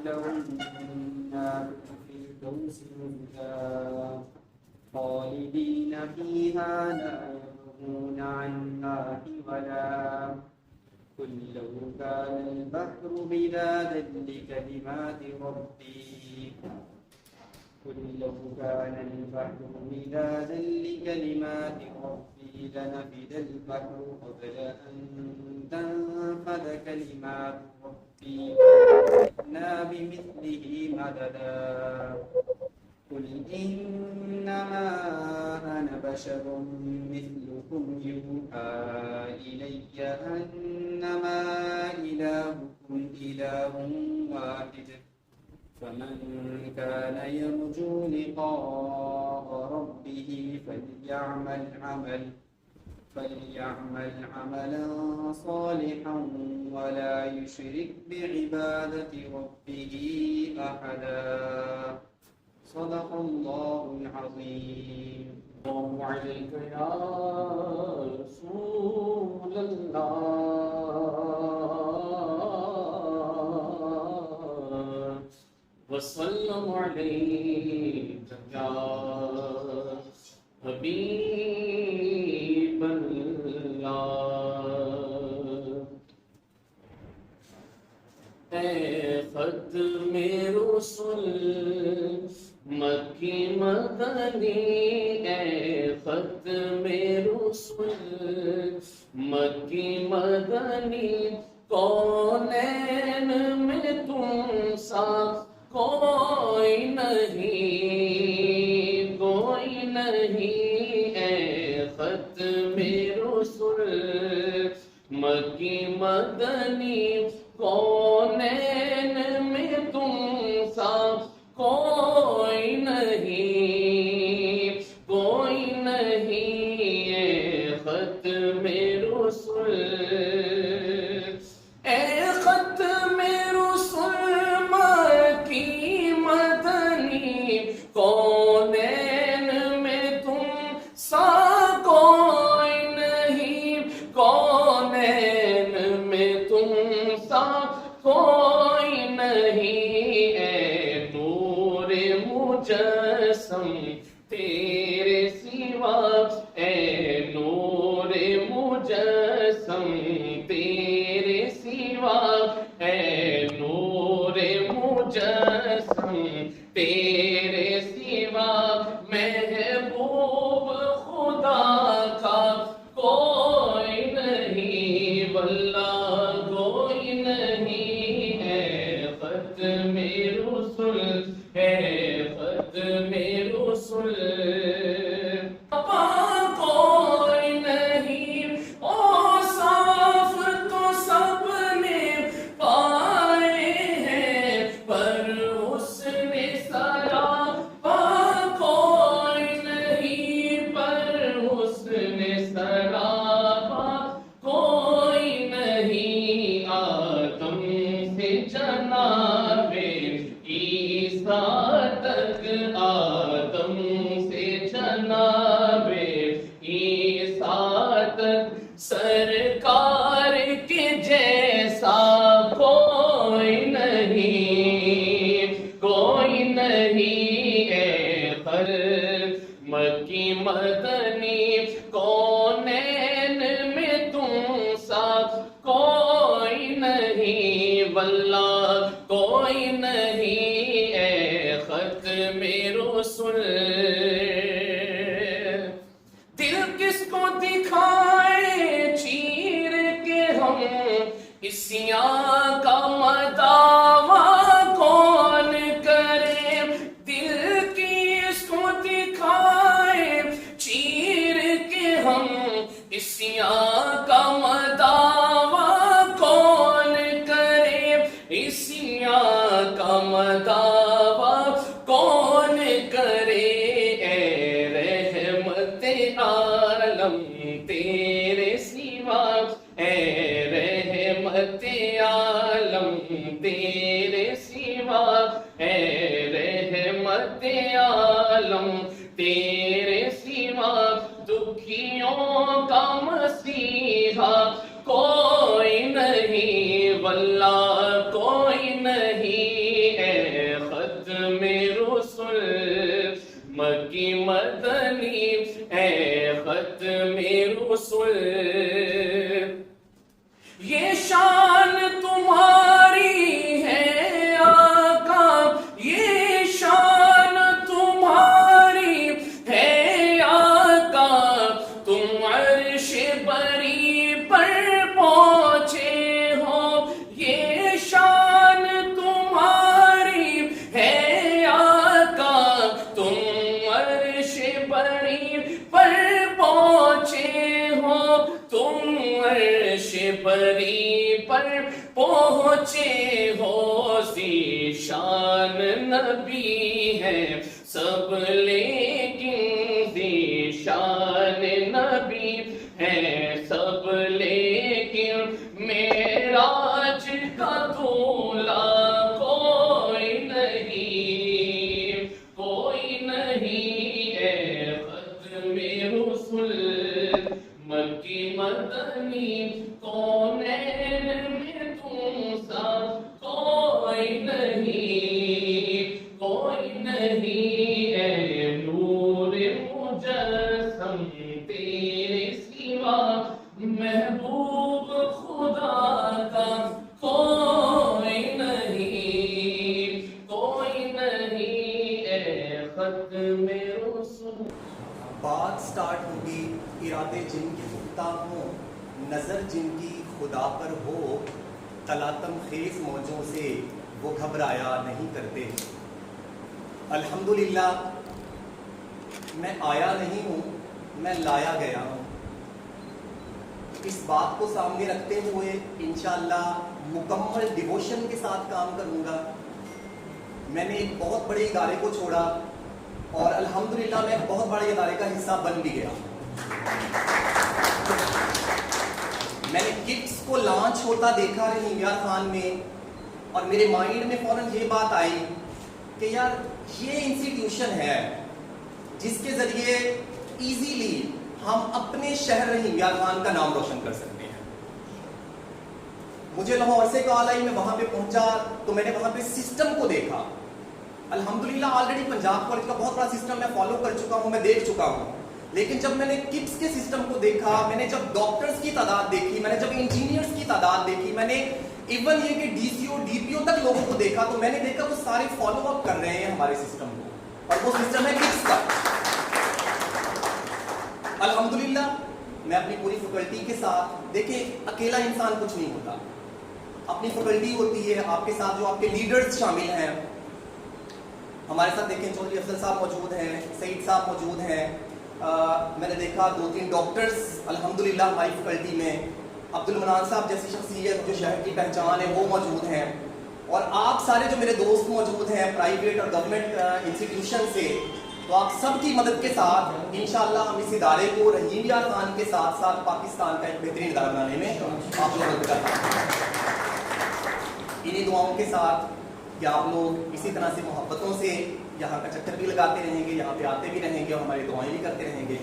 لهم جنات الفردوس نزلا خالدين فيها لا يبغون عنها حولا قل لو كان البحر مدادا لكلمات ربي لنفد البحر قبل أن تنفد كلمات ربي وجئنا بمثله مددا قل إنما أنا بشر مثلكم يوحى إلي أنما إلهكم إله واحد فمن كان يرجو لقاء ربه فليعمل عملا صالحا ولا يشرك بعبادة ربه أحدا صدق الله العظيم. الله عليك يا رسول الله وسلم عليك يا حبيب الله. اے ختم رسل مکی مدنی، اے ختم رسل مکی مدنی، کونین میں تم سا کوئی نہیں، کوئی نہیں. اے ختم رسل مکی مدنی، کونین میں تم سا کوئی نہیں، کوئی نہیں. اے ختم رسل، اے ختم رسل مکی مدنی، کونین میں تم سا کوئی نہیں، کونین میں تم سا کوئی نہیں. اے نور مجسم تیرے سوا، اے نور مجسم تیرے سوا، اے نور مجسم تیرے سوا، محبوب خدا کا کوئی نہیں، واللہ کوئی نہیں. اے ختم رسل، اے ختم رسل کوئی نہیں. اوصاف تو سب نے پائے ہیں پر حسن سراپا کوئی نہیں، پر حسن سراپا کوئی نہیں. آدم سے جناب عیسیٰ تک، آدم سے جناب عیسیٰ تک، سرکار کے جیسا کوئی نہیں، کوئی نہیں. اے مکی مدنی، کونین میں تم سا کوئی نہیں، واللہ کوئی نہیں. اے ختم رسل، دل کس کو دکھائے چیر کے ہم، عصیاں کا مداوا کون کرے. دل کس کو دکھائے چیر کے ہم، عصیاں کا مداوا کون کرے، عصیاں کا مداوا پہنچے ہو ذیشان نبی ہے سب، لیکن ذیشان نبی ہے سب، لیکن معراج کا دولہ کوئی نہیں، کوئی نہیں ہے ختم رسل مکی مدنی، کونین میں تم سا کوئی نہیں، کوئی نہیں ہے نور مجسم تیرے سوا، محبوب خدا کا کوئی نہیں، کوئی نہیں ہے ختم رسل۔ بات سٹارٹ ہوگی، ارادے جن کے پختہ ہوں، نظر جن کی خدا پر ہو، تلاطم خیز موجوں سے وہ گھبرایا نہیں کرتے۔ الحمدللہ میں آیا نہیں ہوں، میں لایا گیا ہوں۔ اس بات کو سامنے رکھتے ہوئے انشاءاللہ مکمل ڈیووشن کے ساتھ کام کروں گا۔ میں نے ایک بہت بڑے ادارے کو چھوڑا اور الحمدللہ میں بہت بڑے ادارے کا حصہ بن بھی گیا۔ میں نے کٹس کو لانچ ہوتا دیکھا رحیم یار خان میں، اور میرے مائنڈ میں فوراً یہ بات آئی کہ یار یہ انسٹیٹیوشن ہے جس کے ذریعے ایزیلی ہم اپنے شہر رحیم یار خان کا نام روشن کر سکتے ہیں۔ مجھے لاہور سے کال آئی، میں وہاں پہ پہنچا تو میں نے وہاں پہ سسٹم کو دیکھا۔ الحمدللہ آلریڈی پنجاب کالج کا بہت بڑا سسٹم میں فالو کر چکا ہوں، میں دیکھ چکا ہوں، لیکن جب میں نے کٹس کے سسٹم کو دیکھا، میں نے جب ڈاکٹرز کی تعداد دیکھی، میں نے جب انجینئرز کی تعداد دیکھی، میں نے ایون یہ کہ D C O D P او تک لوگوں کو دیکھا، تو میں نے دیکھا وہ سارے فالو اپ کر رہے ہیں ہمارے سسٹم کو، اور وہ سسٹم ہے کٹس کا۔ الحمدللہ میں اپنی پوری فیکلٹی کے ساتھ، دیکھیں اکیلا انسان کچھ نہیں ہوتا، اپنی فیکلٹی ہوتی ہے، آپ کے ساتھ جو آپ کے لیڈرز شامل ہیں، ہمارے ساتھ دیکھیں چودھری افضل صاحب موجود ہیں، سعید صاحب موجود ہیں، میں نے دیکھا 2-3 ڈاکٹرز الحمدللہ ہماری فیکلٹی میں، عبد المنان صاحب جیسی شخصیت جو شہر کی پہچان ہے وہ موجود ہیں، اور آپ سارے جو میرے دوست موجود ہیں پرائیویٹ اور گورنمنٹ انسٹیٹیوشن سے، تو آپ سب کی مدد کے ساتھ انشاءاللہ ہم اس ادارے کو رحیم یار خان کے ساتھ ساتھ پاکستان کا ایک بہترین ادارہ بنانے میں آپ لوگ مدد کرتے ہیں۔ انہی دعاؤں کے ساتھ کہ آپ لوگ اسی طرح سے محبتوں سے یہاں کا چکر بھی لگاتے رہیں گے، یہاں پہ آتے بھی رہیں گے اور ہماری دعائیں بھی کرتے رہیں گے۔